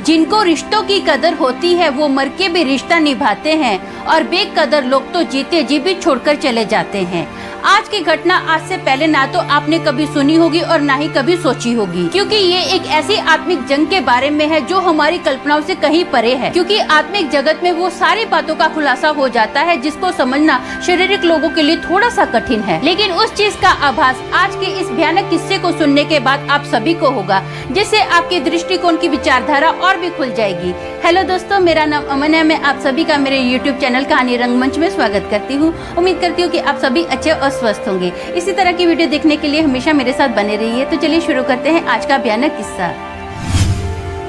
जिनको रिश्तों की कदर होती है वो मर के भी रिश्ता निभाते हैं और बेकदर लोग तो जीते जी भी छोड़कर चले जाते हैं। आज की घटना आज से पहले ना तो आपने कभी सुनी होगी और ना ही कभी सोची होगी, क्योंकि ये एक ऐसी आत्मिक जंग के बारे में है जो हमारी कल्पनाओं से कहीं परे है। क्योंकि आत्मिक जगत में वो सारी बातों का खुलासा हो जाता है जिसको समझना शारीरिक लोगों के लिए थोड़ा सा कठिन है, लेकिन उस चीज का आभास आज के इस भयानक किस्से को सुनने के बाद आप सभी को होगा, जिससे आपके दृष्टिकोण की विचारधारा और भी खुल जाएगी। हेलो दोस्तों, मेरा नाम अमन है। मैं आप सभी का मेरे यूट्यूब चैनल कहानी रंगमंच में स्वागत करती हूँ। उम्मीद करती हूँ कि आप सभी अच्छे और स्वस्थ होंगे। इसी तरह की वीडियो देखने के लिए हमेशा मेरे साथ बने रहिए। तो चलिए शुरू करते हैं आज का भयानक किस्सा।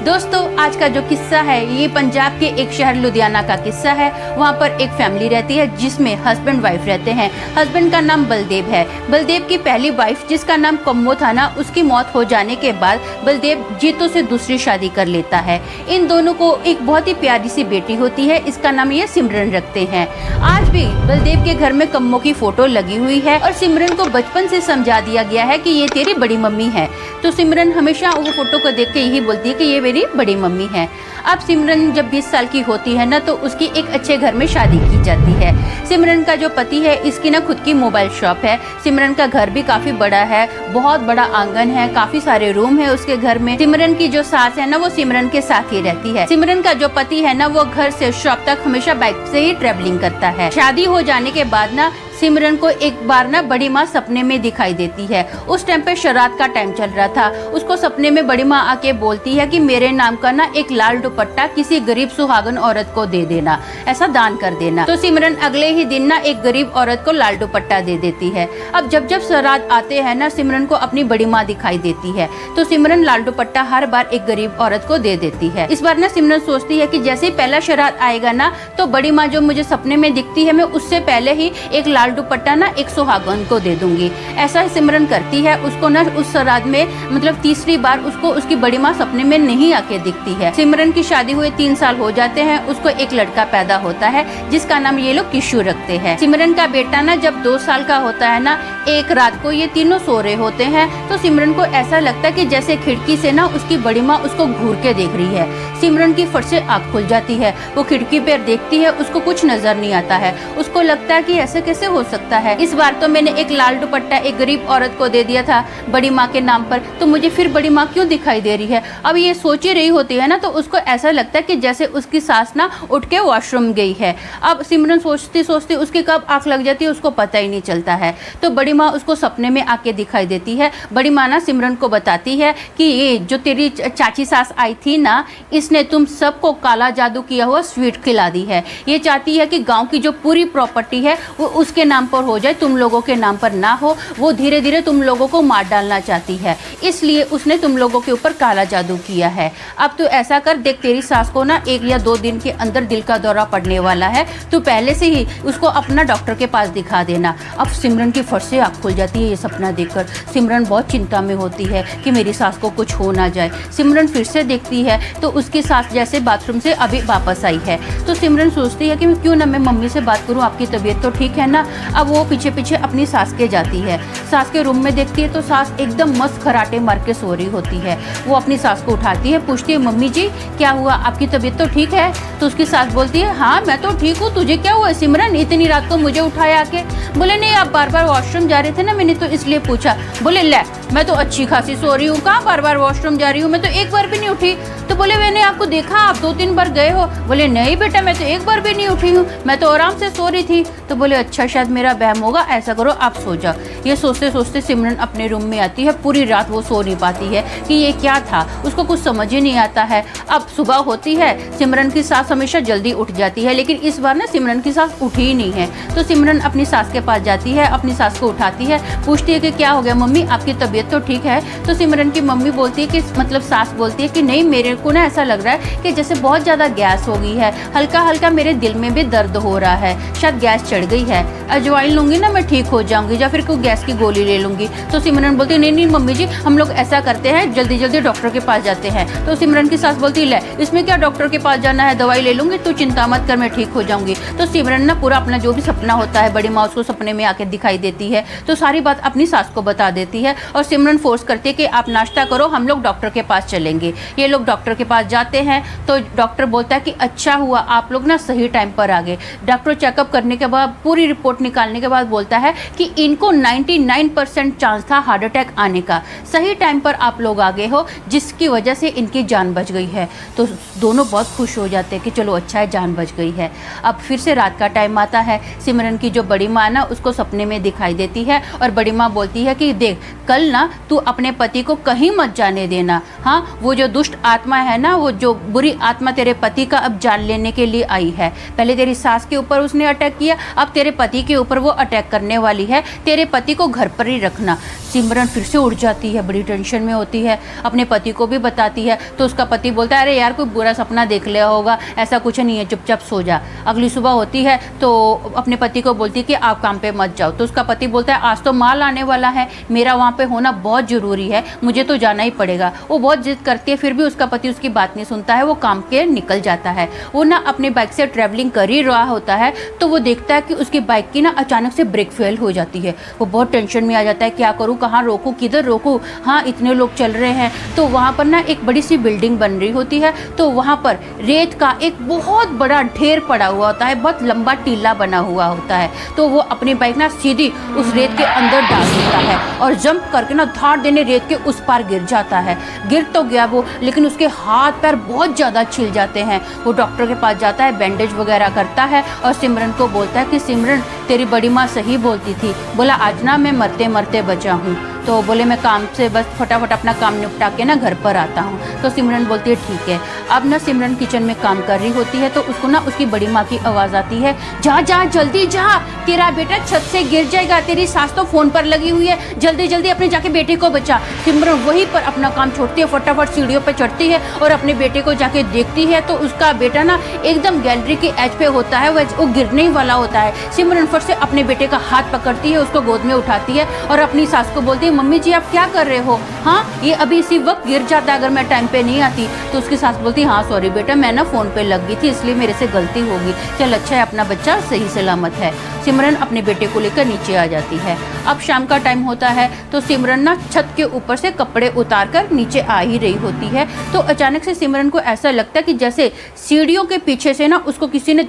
दोस्तों, आज का जो किस्सा है ये पंजाब के एक शहर लुधियाना का किस्सा है। वहाँ पर एक फैमिली रहती है जिसमें हस्बैंड वाइफ रहते हैं। हस्बैंड का नाम बलदेव है। बलदेव की पहली वाइफ जिसका नाम कम्मो था ना, उसकी मौत हो जाने के बाद बलदेव जीतो से दूसरी शादी कर लेता है। इन दोनों को एक बहुत ही प्यारी सी बेटी होती है, इसका नाम ये सिमरन रखते हैं। आज भी बलदेव के घर में कम्मो की फोटो लगी हुई है और सिमरन को बचपन से समझा दिया गया है कि ये तेरी बड़ी मम्मी है। तो सिमरन हमेशा वो फोटो को देख के यही बोलती है कि ये मेरी बड़ी मम्मी है। अब सिमरन जब 20 साल की होती है ना, तो उसकी एक अच्छे घर में शादी की जाती है। सिमरन का जो पति है इसकी ना खुद की मोबाइल शॉप है। सिमरन का घर भी काफी बड़ा है, बहुत बड़ा आंगन है, काफी सारे रूम है उसके घर में। सिमरन की जो सास है ना, वो सिमरन के साथ ही रहती है। सिमरन का जो पति है ना, वो घर से शॉप तक हमेशा बाइक से ही ट्रेवलिंग करता है। शादी हो जाने के बाद ना सिमरन को एक बार ना बड़ी माँ सपने में दिखाई देती है। उस टाइम पे शराब का टाइम चल रहा था। उसको सपने में बड़ी माँ आके बोलती है कि मेरे नाम का ना एक लाल दुपट्टा किसी गरीब सुहागन औरत को दे देना, ऐसा दान कर देना। तो सिमरन अगले ही दिन ना एक गरीब औरत को लाल दुपट्टा दे देती है। अब जब जब श्राद्ध आते हैं ना, सिमरन को अपनी बड़ी माँ दिखाई देती है। तो सिमरन लाल दुपट्टा हर बार एक गरीब औरत को दे देती है। इस बार ना सिमरन सोचती है कि जैसे ही पहला श्राद्ध आएगा ना, तो बड़ी माँ जो मुझे सपने में दिखती है, मैं उससे पहले ही एक लाल दुपट्टा ना एक सुहागन को दे दूंगी। ऐसा ही सिमरन करती है। उसको ना उस श्राद्ध में मतलब तीसरी बार उसको उसकी बड़ी माँ सपने में नहीं आके दिखती है। सिमरन की शादी हुए 3 साल हो जाते हैं। उसको एक लड़का पैदा होता है जिसका नाम ये लोग किशु रखते हैं। सिमरन का बेटा ना जब 2 साल का होता है ना, एक रात को ये तीनों सो रहे होते हैं। तो सिमरन को ऐसा लगता है कि जैसे खिड़की से ना उसकी बड़ी माँ उसको घूर के देख रही है। सिमरन की फट से आँख खुल जाती है। वो खिड़की पर देखती है, उसको कुछ नजर नहीं आता है। उसको लगता है कि ऐसे कैसे हो सकता है। इस बार तो मैंने एक लाल दुपट्टा एक गरीब औरत को दे दिया था बड़ी माँ के नाम पर, तो मुझे फिर बड़ी माँ क्यों दिखाई दे रही है। अब ये सोच ही रही होती है ना, तो उसको ऐसा लगता है कि जैसे उसकी सास ना उठ के वॉशरूम गई है। अब सिमरन सोचती सोचती उसकी कब आंख लग जाती है उसको पता ही नहीं चलता है। तो बड़ी माँ उसको सपने में आके दिखाई देती है। बड़ी माँ ना सिमरन को बताती है कि ये जो तेरी चाची सास आई थी ना, इसने तुम सबको काला जादू किया हुआ स्वीट खिला दी है। ये चाहती है कि गाँव की जो पूरी प्रॉपर्टी है वो उसके नाम पर हो जाए, तुम लोगों के नाम पर ना हो। वो धीरे धीरे तुम लोगों को मार डालना चाहती है, इसलिए उसने तुम लोगों के ऊपर काला जादू किया है। अब तू ऐसा कर, देख तेरी सास को ना 1 या 2 दिन के अंदर दिल का दौरा पड़ने वाला है, तू पहले से ही उसको अपना डॉक्टर के पास दिखा देना। अब सिमरन की फट से आँख खुल जाती है ये सपना देखकर। सिमरन बहुत चिंता में होती है कि मेरी सास को कुछ हो ना जाए। सिमरन फिर से देखती है तो उसकी सास जैसे बाथरूम से अभी वापस आई है। तो सिमरन सोचती है कि क्यों ना मैं मम्मी से बात करूँ, आपकी तबीयत तो ठीक है ना। अब वो पीछे पीछे अपनी सास के जाती है। सास के रूम में देखती है तो सास एकदम मस्त खराटे मार के सो रही होती है। वो अपनी सास को उठाती है, पूछती है मम्मी जी क्या हुआ, आपकी तबीयत तो ठीक है। तो उसकी सास बोलती है हाँ मैं तो ठीक हूँ, तुझे क्या हुआ सिमरन, इतनी रात को मुझे उठाया आके। बोले नहीं, आप बार बार वॉशरूम जा रहे थे ना, मैंने तो इसलिए पूछा। बोले ले, मैं तो अच्छी खासी सो रही हूँ, कहाँ बार बार वॉशरूम जा रही हूँ, मैं तो एक बार भी नहीं उठी। तो बोले मैंने आपको देखा, आप 2-3 बार गए हो। बोले नहीं बेटा, मैं तो एक बार भी नहीं उठी हूँ, मैं तो आराम से सो रही थी। तो बोले अच्छा शायद मेरा वहम होगा, ऐसा करो आप सो जाओ। ये सोचते सोचते सिमरन अपने रूम में आती है। पूरी रात वो सो नहीं पाती है कि ये क्या था, उसको कुछ समझ ही नहीं आता है। अब सुबह होती है, सिमरन की सास हमेशा जल्दी उठ जाती है, लेकिन इस बार ना सिमरन की सास उठी ही नहीं है। तो सिमरन अपनी सास के पास जाती है, अपनी सास को उठाती है, पूछती है कि क्या हो गया मम्मी, आपकी तबीयत तो ठीक है। तो सिमरन की मम्मी बोलती है कि मतलब सास बोलती है कि नहीं, मेरे को ना ऐसा लग रहा है कि जैसे बहुत ज़्यादा गैस हो गई है, हल्का हल्का मेरे दिल में भी दर्द हो रहा है, शायद गैस चढ़ गई है, अजवाइन लूंगी ना मैं ठीक हो जाऊंगी, या फिर कोई गैस की गोली ले लूंगी। तो सिमरन बोलती है नहीं नहीं मम्मी जी, हम लोग ऐसा करते हैं, जल्दी जल्दी डॉक्टर के पास जाते हैं। तो सिमरन की सास बोलती ले, इसमें क्या डॉक्टर के पास जाना है, दवाई ले लूंगी, तू चिंता मत कर, मैं ठीक हो जाऊंगी। तो सिमरन ना पूरा अपना जो भी सपना होता है, बड़ी माँ उसको सपने में आके दिखाई देती है, तो सारी बात अपनी सास को बता देती है। और सिमरन फोर्स करती है कि आप नाश्ता करो, हम लोग डॉक्टर के पास चलेंगे। ये लोग डॉक्टर डॉक्टर के पास जाते हैं तो डॉक्टर बोलता है कि अच्छा हुआ आप लोग ना सही टाइम पर आ गए। डॉक्टर चेकअप करने के बाद पूरी रिपोर्ट निकालने के बाद बोलता है कि इनको 99% चांस था हार्ट अटैक आने का, सही टाइम पर आप लोग आ गए हो जिसकी वजह से इनकी जान बच गई है। तो दोनों बहुत खुश हो जाते हैं कि चलो अच्छा है जान बच गई है। अब फिर से रात का टाइम आता है, सिमरन की जो बड़ी माँ ना उसको सपने में दिखाई देती है और बड़ी माँ बोलती है कि देख कल ना तू अपने पति को कहीं मत जाने देना। हाँ, वो जो दुष्ट आत्मा है ना, वो जो बुरी आत्मा तेरे पति का अब जान लेने के लिए आई है। पहले तेरी सास के ऊपर उसने अटैक किया, अब तेरे पति के ऊपर वो अटैक करने वाली है, तेरे पति को घर पर ही रखना। सिमरन फिर से उठ जाती है, बड़ी टेंशन में होती है, अपने पति को भी बताती है। तो उसका पति बोलता है अरे यार कोई बुरा सपना देख लिया होगा, ऐसा कुछ नहीं है, चुपचाप सो जा। अगली सुबह होती है तो अपने पति को बोलती है कि आप काम पे मत जाओ। तो उसका पति बोलता है आज तो माल आने वाला है, मेरा वहाँ पे होना बहुत ज़रूरी है, मुझे तो जाना ही पड़ेगा। वो बहुत जिद करती है, फिर भी उसका पति उसकी बात नहीं सुनता है, वो काम के निकल जाता है। वो ना अपनी बाइक से ट्रैवलिंग कर ही रहा होता है तो वो देखता है कि उसकी बाइक की ना अचानक से ब्रेक फेल हो जाती है। वो बहुत टेंशन में आ जाता है, क्या करूँ, कहाँ रोकूँ, किधर रोकूँ, हाँ इतने लोग चल रहे हैं। तो वहाँ पर ना एक बड़ी सी बिल्डिंग बन रही होती है, तो वहाँ पर रेत का एक बहुत बड़ा ढेर पड़ा हुआ होता है, बहुत लंबा टीला बना हुआ होता है। तो वो अपनी बाइक ना सीधी उस रेत के अंदर डाल देता है और जंप करके ना धाड़ देने रेत के उस पार गिर जाता है। गिर तो गया वो, लेकिन उसके हाथ पैर बहुत ज़्यादा छिल जाते हैं। वो डॉक्टर के पास जाता है, बैंडेज वगैरह करता है और सिमरन को बोलता है कि सिमरन तेरी बड़ी माँ सही बोलती थी, बोला आज ना मैं मरते मरते बचा हूँ। तो बोले मैं काम से बस फटाफट अपना काम निपटा के ना घर पर आता हूँ। तो सिमरन बोलती है ठीक है। अब ना सिमरन किचन में काम कर रही होती है तो उसको ना उसकी बड़ी माँ की आवाज़ आती है, जा जा जल्दी जा, तेरा बेटा छत से गिर जाएगा, तेरी सास तो फ़ोन पर लगी हुई है, जल्दी जल्दी अपने जाके बेटे को बचा। सिमरन वहीं पर अपना काम छोड़ती है, फटाफट सीढ़ियों पर चढ़ती है और अपने बेटे को जाके देखती है तो उसका बेटा ना एकदम गैलरी के एज पे होता है, वो गिरने ही वाला होता है। सिमरन फट से अपने बेटे का हाथ पकड़ती है, उसको गोद में उठाती है और अपनी सास को बोलती है मम्मी जी आप क्या कर रहे हो, हाँ ये अभी इसी वक्त गिर जाता अगर मैं टाइम पे नहीं आती। तो उसकी सास बोलती हाँ सॉरी बेटा, मैं ना फ़ोन पे लग गई थी इसलिए मेरे से गलती होगी, चल अच्छा है अपना बच्चा सही सलामत है। सिमरन अपने बेटे को लेकर नीचे आ जाती है। अब शाम का टाइम होता है तो सिमरन ना छत के ऊपर से कपड़े उतार कर नीचे आ ही रही होती है। तो अचानक से सिमरन को ऐसा लगता है कि जैसे सीढ़ियों के पीछे से ना उसको किसी ने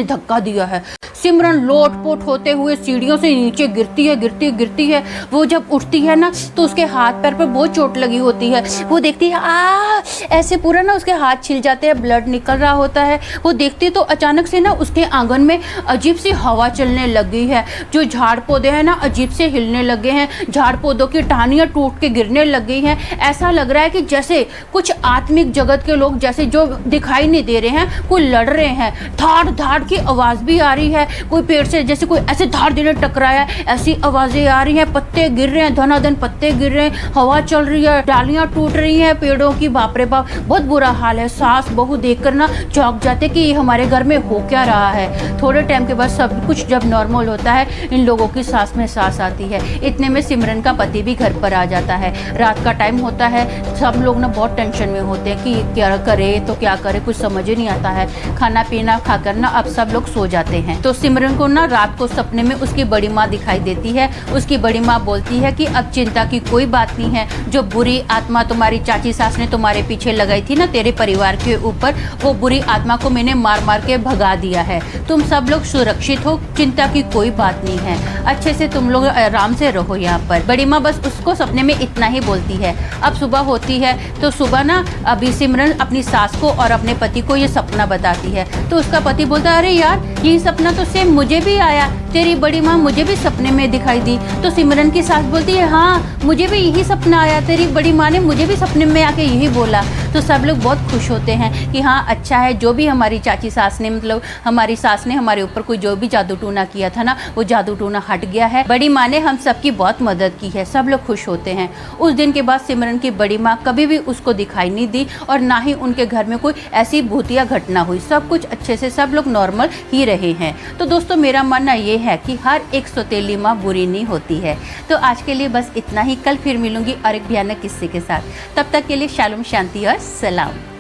धक्का दिया है। सिमरन लोटपोट होते हुए सीढ़ियों से नीचे गिरती है। वो जब उठती है ना तो उसके हाथ पैर पर बहुत चोट लगी होती है। वो देखती है ऐसे पूरा ना उसके हाथ छिल जाते हैं, ब्लड निकल रहा होता है। वो देखती तो अचानक से ना उसके आंगन में अजीब सी हवा चलने लग गई है। जो झाड़ पौधे हैं ना अजीब से हिलने लगे हैं, झाड़ पौधों की टहनियाँ टूट के गिरने लग गई हैं। ऐसा लग रहा है कि जैसे कुछ आत्मिक जगत के लोग जैसे जो दिखाई नहीं दे रहे हैं, कोई लड़ रहे हैं। धाड़ धाड़ की आवाज़ भी आ रही है, कोई पेड़ से जैसे कोई ऐसे धाड़ देने टकराया ऐसी आवाज़ें आ रही हैं। पत्ते गिर रहे हैं, धनाधन पत्ते गिर रहे हैं, हवा चल रही है, डालियाँ टूट रही हैं पेड़ों की। बाप रे बाप बहुत बुरा हाल है। सास बहू देखकर ना चौंक जाते कि ये हमारे घर में हो क्या रहा है। थोड़े टाइम के बाद सब कुछ जब नॉर्मल होता है, इन लोगों की सांस में सांस आती है। इतने में सिमरन का पति भी घर पर आ जाता है। रात का टाइम होता है, सब लोग ना बहुत टेंशन में होते हैं कि क्या करे तो क्या करे, कुछ समझ ही नहीं आता है। खाना पीना खाकर ना अब सब लोग सो जाते हैं। तो सिमरन को ना रात को सपने में उसकी बड़ी माँ दिखाई देती है। उसकी बड़ी माँ बोलती है कि अब चिंता की कोई बात नहीं है, जो बुरी आत्मा तुम्हारी चाची सास ने तुम्हारे पीछे लगाई थी ना तेरे परिवार के ऊपर, वो बुरी आत्मा को मैंने मार मार के भगा दिया है। तुम सब लोग सुरक्षित हो, चिंता की कोई बात नहीं है, अच्छे से तुम लोग आराम से रहो यहाँ पर। बड़ी माँ बस उसको सपने में इतना ही बोलती है। अब सुबह होती है तो सुबह ना अभी सिमरन अपनी सास को और अपने पति को ये सपना बताती है। तो उसका पति बोलता है अरे यार यही सपना तो सेम मुझे भी आया, तेरी बड़ी माँ मुझे भी सपने में दिखाई दी। तो सिमरन की सास बोलती है हाँ मुझे भी यही सपना आया, तेरी बड़ी माँ ने मुझे भी सपने में आके यही बोला। तो सब लोग बहुत खुश होते हैं कि हाँ अच्छा है, जो भी हमारी चाची सास ने मतलब हमारी सास ने हमारे ऊपर कोई जो भी जादू टूना किया था ना, वो जादू टूना हट गया है। बड़ी माँ ने हम सबकी बहुत मदद की है, सब लोग खुश होते हैं। उस दिन के बाद सिमरन की बड़ी माँ कभी भी उसको दिखाई नहीं दी और ना ही उनके घर में कोई ऐसी भूतिया घटना हुई। सब कुछ अच्छे से सब लोग नॉर्मल ही रहे हैं। तो दोस्तों मेरा मानना ये है कि हर एक सौतेली माँ बुरी नहीं होती है। तो आज के लिए बस इतना ही, कल फिर मिलूंगी और एक भयानक किस्से के साथ। तब तक के लिए शालोम, शांति और सलाम।